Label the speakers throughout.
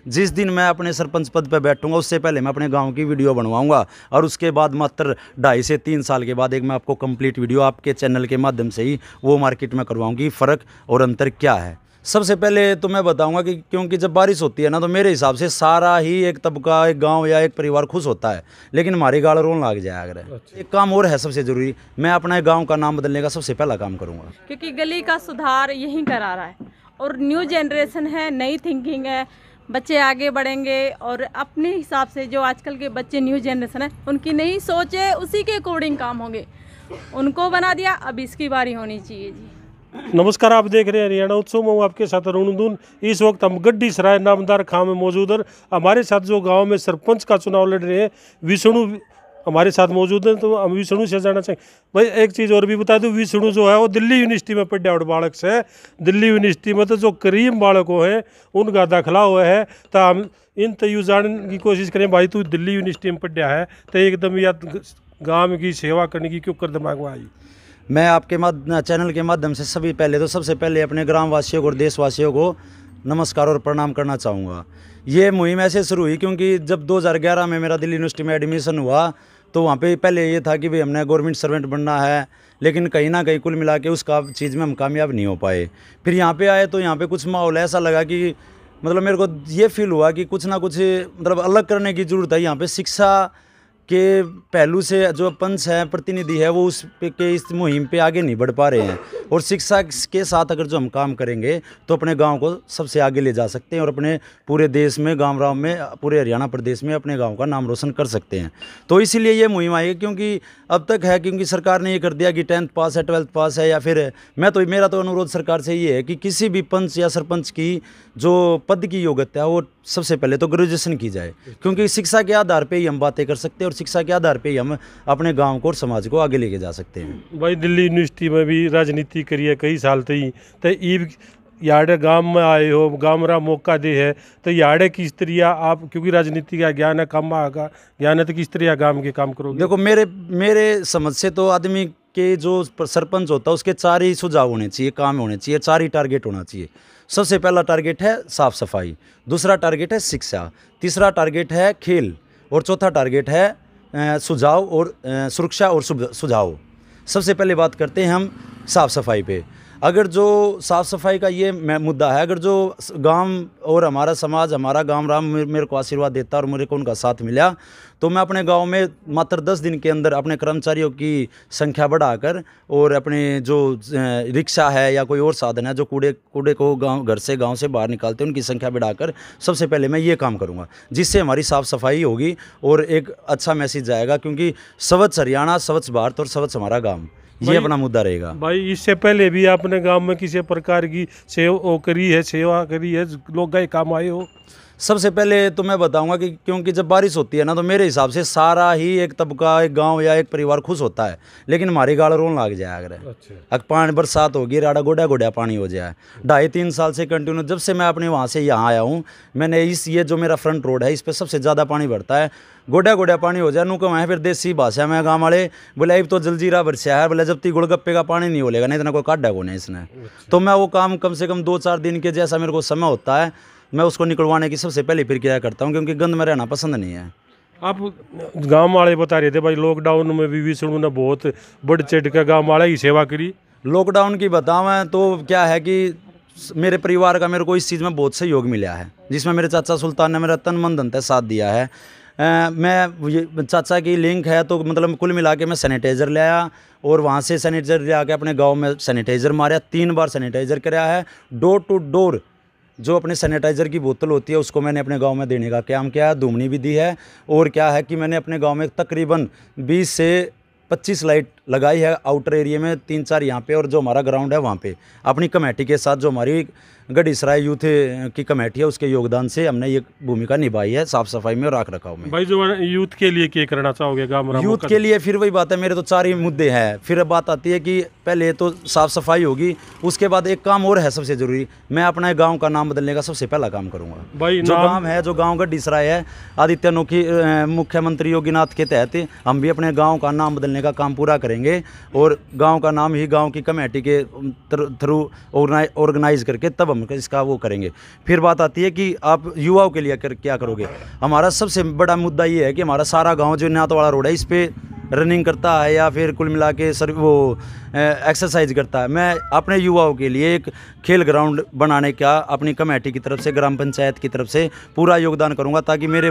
Speaker 1: जिस दिन मैं अपने सरपंच पद पर बैठूंगा उससे पहले मैं अपने गांव की वीडियो बनवाऊंगा और उसके बाद मात्र 2.5 से 3 साल के बाद एक मैं आपको कंप्लीट वीडियो आपके चैनल के माध्यम से ही वो मार्केट में करवाऊंगी, फ़र्क और अंतर क्या है। सबसे पहले तो मैं बताऊंगा कि क्योंकि जब बारिश होती है ना तो मेरे हिसाब से सारा ही एक तबका, एक गांव या एक परिवार खुश होता है, लेकिन हमारी गाड़ रोन लग जाए अगर। अच्छा। एक काम और है सबसे ज़रूरी, मैं अपने गाँव का नाम बदलने का सबसे पहला काम करूँगा,
Speaker 2: क्योंकि गली का सुधार यहीं करा रहा है और न्यू जनरेशन है, नई थिंकिंग है, बच्चे आगे बढ़ेंगे और अपने हिसाब से जो आजकल के बच्चे न्यू जनरेशन है उनकी नई सोच है, उसी के अकॉर्डिंग काम होंगे। उनको बना दिया, अब इसकी बारी होनी चाहिए जी।
Speaker 3: नमस्कार, आप देख रहे हैं हरियाणा उत्सव। मैं आपके साथ अरुण। इस वक्त हम गड्डी सराय नामदार खां में मौजूद है। हमारे साथ जो गांव में सरपंच का चुनाव लड़ रहे हैं विष्णु हमारे साथ मौजूद हैं, तो हम विष्णु से जानना चाहेंगे। भाई एक चीज़ और भी बता दूं, विष्णु जो है वो दिल्ली यूनिवर्सिटी में पढ़ा और बालक से दिल्ली यूनिवर्सिटी में तो जो करीब बालकों हैं उनका दाखिला हुआ है। तो हम इन तयू जानने की कोशिश करें, भाई तू दिल्ली यूनिवर्सिटी में पढ़ा है तो एकदम या गाँव की सेवा करने की क्यों कर दिमाग में आई?
Speaker 1: मैं आपके चैनल के माध्यम से सबसे पहले अपने ग्रामवासियों को और देशवासियों को नमस्कार और प्रणाम करना चाहूँगा। ये मुहिम ऐसे शुरू हुई क्योंकि जब 2011 में मेरा दिल्ली यूनिवर्सिटी में एडमिशन हुआ तो वहाँ पे पहले ये था कि भाई हमने गवर्नमेंट सर्वेंट बनना है, लेकिन कहीं ना कहीं कुल मिला के उस चीज़ में हम कामयाब नहीं हो पाए। फिर यहाँ पे आए तो यहाँ पे कुछ माहौल ऐसा लगा कि मतलब मेरे को ये फील हुआ कि कुछ ना कुछ मतलब अलग करने की ज़रूरत है। यहाँ पे शिक्षा के पहलू से जो पंच है, प्रतिनिधि है, वो उस पे के इस मुहिम पे आगे नहीं बढ़ पा रहे हैं और शिक्षा के साथ अगर जो हम काम करेंगे तो अपने गांव को सबसे आगे ले जा सकते हैं और अपने पूरे देश में, गाँव में, पूरे हरियाणा प्रदेश में अपने गांव का नाम रोशन कर सकते हैं। तो इसीलिए ये मुहिम आई है क्योंकि अब तक है, क्योंकि सरकार ने ये कर दिया कि 10th पास है, 12th पास है, या फिर मेरा तो अनुरोध सरकार से ये है कि किसी भी पंच या सरपंच की जो पद की योग्यता है वो सबसे पहले तो ग्रेजुएशन की जाए, क्योंकि शिक्षा के आधार पे ही हम बातें कर सकते हैं और शिक्षा के आधार पे ही हम अपने गांव को और समाज को आगे लेके जा सकते हैं।
Speaker 3: भाई दिल्ली यूनिवर्सिटी में भी राजनीति करी है कई साल तई, तो ईब याडे गांव में आए हो, गांव रा मौका दे है तो याडे किस तरह आप, क्योंकि राजनीति का ज्ञान है, कम आगा ज्ञान है, तो किस तरह गांव के काम करोगे?
Speaker 1: देखो मेरे समझ से तो आदमी के जो सरपंच होता है उसके 4 ही सुझाव होने चाहिए, काम होने चाहिए, 4 ही टारगेट होना चाहिए। सबसे पहला टारगेट है साफ सफाई, दूसरा टारगेट है शिक्षा, तीसरा टारगेट है खेल और चौथा टारगेट है सुझाव और सुरक्षा और सुझाव। सबसे पहले बात करते हैं हम साफ़ सफाई पे। अगर जो साफ़ सफाई का ये मुद्दा है, अगर जो गांव और हमारा समाज, हमारा गांव राम मेरे को आशीर्वाद देता और मेरे को उनका साथ मिला तो मैं अपने गांव में मात्र 10 दिन के अंदर अपने कर्मचारियों की संख्या बढ़ाकर और अपने जो रिक्शा है या कोई और साधन है जो कूड़े को घर से गांव से बाहर निकालते हैं उनकी संख्या बढ़ाकर सबसे पहले मैं ये काम करूँगा, जिससे हमारी साफ़ सफाई होगी और एक अच्छा मैसेज जाएगा, क्योंकि स्वच्छ हरियाणा, स्वच्छ भारत और स्वच्छ हमारा गाँव, ये अपना मुद्दा रहेगा।
Speaker 3: भाई इससे पहले भी आपने गांव में किसी प्रकार की सेवा करी है, लोग गए काम आए हो?
Speaker 1: सबसे पहले तो मैं बताऊंगा कि क्योंकि जब बारिश होती है ना तो मेरे हिसाब से सारा ही एक तबका, एक गांव या एक परिवार खुश होता है, लेकिन हमारी गाड़ रोन लग जाए अगर। अच्छा। पानी बरसात होगी, राड़ा गोड़ा पानी हो जाए। 2.5-3 साल से कंटिन्यू जब से मैं अपने वहाँ से यहाँ आया हूँ, मैंने ये जो मेरा फ्रंट रोड है इस पर सबसे ज़्यादा पानी भरता है, गोड़ा पानी हो जाए। नुको वहाँ फिर देसी भाषा में गाँव वाले बोले अब तो जलजीरा बरसा है, बोले जब तक गोलगप्पे का पानी नहीं होलेगा, नहीं इतना कोई काटा को नहीं इसने। तो मैं वो काम कम से कम 2-4 दिन के जैसा मेरे को समय होता है, मैं उसको निकलवाने की सबसे पहले प्रक्रिया करता हूँ, क्योंकि गंद में रहना पसंद नहीं है।
Speaker 3: आप गांव वाले बता रहे थे भाई लॉकडाउन में भी विष्णु ने बहुत बढ़ चढ़ कर गाँव वाले की सेवा करी।
Speaker 1: लॉकडाउन की बताऊँ तो क्या है कि मेरे परिवार का मेरे को इस चीज़ में बहुत सहयोग मिला है, जिसमें मेरे चाचा सुल्तान ने मेरा तन मन धन से साथ दिया है। मैं चाचा की लिंक है तो मतलब कुल मिला के मैं सैनिटाइज़र ले आया और वहाँ से सैनिटाइज़र ले आके अपने गाँव में सैनिटाइज़र मारा, 3 बार सैनिटाइज़र कराया है। डोर टू डोर जो अपने सैनिटाइज़र की बोतल होती है उसको मैंने अपने गांव में देने का काम किया है, धूमनी भी दी है। और क्या है कि मैंने अपने गांव में तकरीबन 20 से 25 लाइट लगाई है आउटर एरिया में, 3-4 यहाँ पे, और जो हमारा ग्राउंड है वहाँ पे अपनी कमेटी के साथ, जो हमारी गढ़ी सराय यूथ की कमेटी है उसके योगदान से हमने ये भूमिका निभाई है साफ़ सफाई में और रख रखाव में।
Speaker 3: भाई जो यूथ के लिए क्या करना चाहोगे गाँव?
Speaker 1: यूथ के लिए फिर वही बात है, मेरे तो 4 ही मुद्दे हैं। फिर बात आती है कि पहले तो साफ़ सफाई होगी, उसके बाद एक काम और है सबसे ज़रूरी, मैं अपने गांव का नाम बदलने का सबसे पहला काम करूंगा। भाई जो गांव है, जो गांव गढ़ी सराय है, आदित्य नोखी मुख्यमंत्री योगीनाथ के तहत हम भी अपने गांव का नाम बदलने का काम पूरा करेंगे और गांव का नाम ही गांव की कमेटी के थ्रू ऑर्गेनाइज करके तब हम इसका वो करेंगे। फिर बात आती है कि आप युवाओं के लिए क्या करोगे। हमारा सबसे बड़ा मुद्दा ये है कि हमारा सारा गाँव जो न्यात वाला रोड है इस पर रनिंग करता है या फिर कुल मिला के वो एक्सरसाइज करता है। मैं अपने युवाओं के लिए एक खेल ग्राउंड बनाने का अपनी कमेटी की तरफ से, ग्राम पंचायत की तरफ से पूरा योगदान करूंगा, ताकि मेरे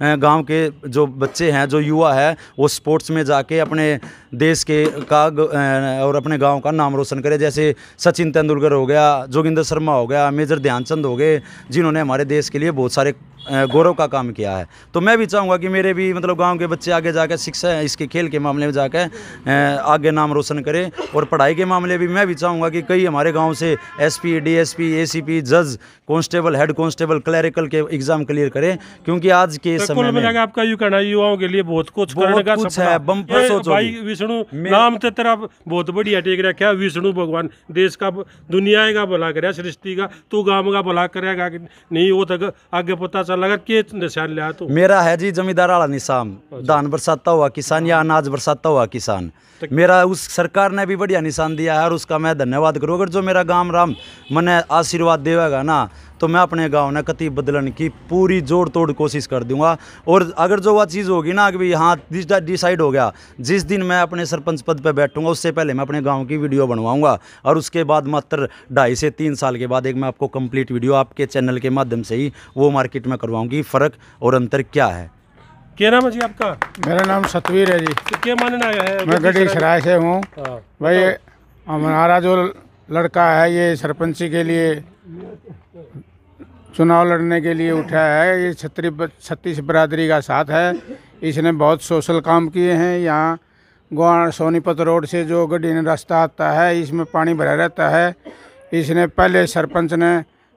Speaker 1: गांव के जो बच्चे हैं, जो युवा है, वो स्पोर्ट्स में जाके अपने देश के और अपने गांव का नाम रोशन करे। जैसे सचिन तेंदुलकर हो गया, जोगिंदर शर्मा हो गया, मेजर ध्यानचंद हो गए, जिन्होंने हमारे देश के लिए बहुत सारे गौरव का काम किया है। तो मैं भी चाहूँगा कि मेरे भी मतलब गांव के बच्चे आगे जाकर शिक्षा इसके खेल के मामले में जाकर आगे नाम रोशन करें। और पढ़ाई के मामले भी मैं भी चाहूँगा कि कई हमारे गांव से एसपी, डीएसपी, एसीपी, जज, कांस्टेबल, हेड कांस्टेबल, क्लरिकल के एग्जाम क्लियर करें, क्योंकि आज के समय में
Speaker 3: आपका यूँ कहना युवाओं के लिए बहुत कुछ
Speaker 1: है। बम्पर सोच
Speaker 3: भाई विष्णु नाम तो तेरा बहुत बढ़िया टेक रखा है। विष्णु भगवान देश का, दुनिया का भला करे, सृष्टि का, तू गांव का भला करेगा कि नहीं वो तक आगे पता लगा के निशान लिया। तो मेरा
Speaker 1: है जी जमींदार वाला निशान, धान बरसाता हुआ किसान या अनाज बरसाता हुआ किसान। मेरा उस सरकार ने भी बढ़िया निशान दिया है और उसका मैं धन्यवाद करूँ। अगर जो मेरा गांव राम मने आशीर्वाद देगा ना, तो मैं अपने गांव ने कति बदलन की पूरी जोड़ तोड़ कोशिश कर दूंगा। और अगर जो वह चीज़ होगी ना कि हाँ डिसाइड हो गया, जिस दिन मैं अपने सरपंच पद पे बैठूंगा उससे पहले मैं अपने गांव की वीडियो बनवाऊंगा, और उसके बाद मात्र 2.5 से 3 साल के बाद एक मैं आपको कंप्लीट वीडियो आपके चैनल के माध्यम से ही वो मार्केट में करवाऊंगी। फ़र्क और अंतर क्या है।
Speaker 3: क्या नाम है जी आपका?
Speaker 4: मेरा नाम सतवीर है जी।
Speaker 3: तो क्या मानना है?
Speaker 4: मैं गढ़ी सराय से हूँ भाई। हमारा जो लड़का है ये सरपंची के लिए चुनाव लड़ने के लिए उठा है। ये छत्तीस बरादरी का साथ है। इसने बहुत सोशल काम किए हैं। यहाँ गोवा सोनीपत रोड से जो गड्डी रास्ता आता है, इसमें पानी भरा रहता है। इसने पहले सरपंच ने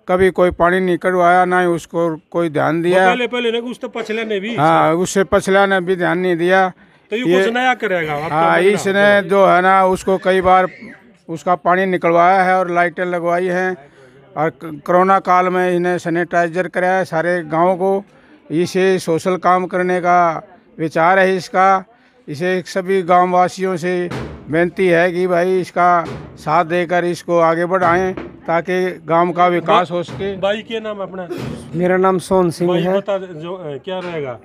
Speaker 4: कभी कोई पानी नहीं कटवाया, ना ही उसको कोई ध्यान दिया।
Speaker 3: पहले ने उस तो पछले ने भी,
Speaker 4: हाँ उससे पछला ने भी ध्यान नहीं दिया।
Speaker 3: तो ये कुछ नया करेगा।
Speaker 4: हाँ इसने जो है ना उसको कई बार उसका पानी निकलवाया है और लाइटें लगवाई हैं। और कोरोना काल में इन्हें सैनिटाइजर कराया है सारे गाँव को। इसे सोशल काम करने का विचार है इसका। इसे सभी गाँव वासियों से बेनती है कि भाई इसका साथ देकर इसको आगे बढ़ाएं, ताकि गांव का विकास हो सके।
Speaker 3: भाई क्या नाम अपना?
Speaker 5: मेरा नाम सोन सिंह है।
Speaker 3: बता जो क्या रहेगा?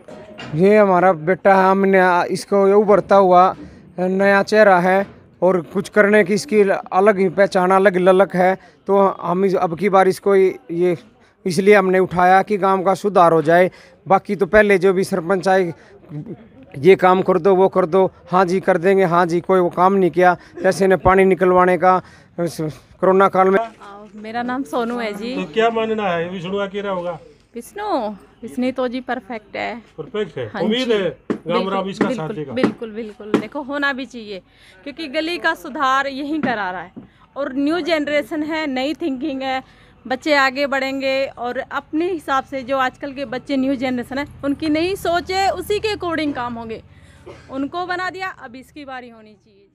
Speaker 5: ये हमारा बेटा है। हमने इसको उभरता हुआ नया चेहरा है और कुछ करने की इसकी अलग ही पहचान, अलग ललक है। तो हम अब की बार इसको ये इसलिए हमने उठाया कि गांव का सुधार हो जाए। बाकी तो पहले जो भी सरपंच आए ये काम कर दो, वो कर दो, हाँ जी कर देंगे, हाँ जी कोई वो काम नहीं किया। जैसे ने पानी निकलवाने का कोरोना काल में।
Speaker 2: मेरा नाम सोनू है जी।
Speaker 3: तो क्या मानना है विष्णु का क्या होगा?
Speaker 2: विष्णु तो जी परफेक्ट है।
Speaker 3: परफेक्ट है।
Speaker 2: हाँ
Speaker 3: उम्मीद है गांव राम इसका साथ देगा।
Speaker 2: बिल्कुल बिल्कुल, देखो होना भी चाहिए, क्योंकि गली का सुधार यही करा रहा है। और न्यू जनरेशन है, नई थिंकिंग है, बच्चे आगे बढ़ेंगे और अपने हिसाब से जो आजकल के बच्चे न्यू जनरेशन है उनकी नई सोच है, उसी के अकॉर्डिंग काम होंगे। उनको बना दिया, अब इसकी बारी होनी चाहिए।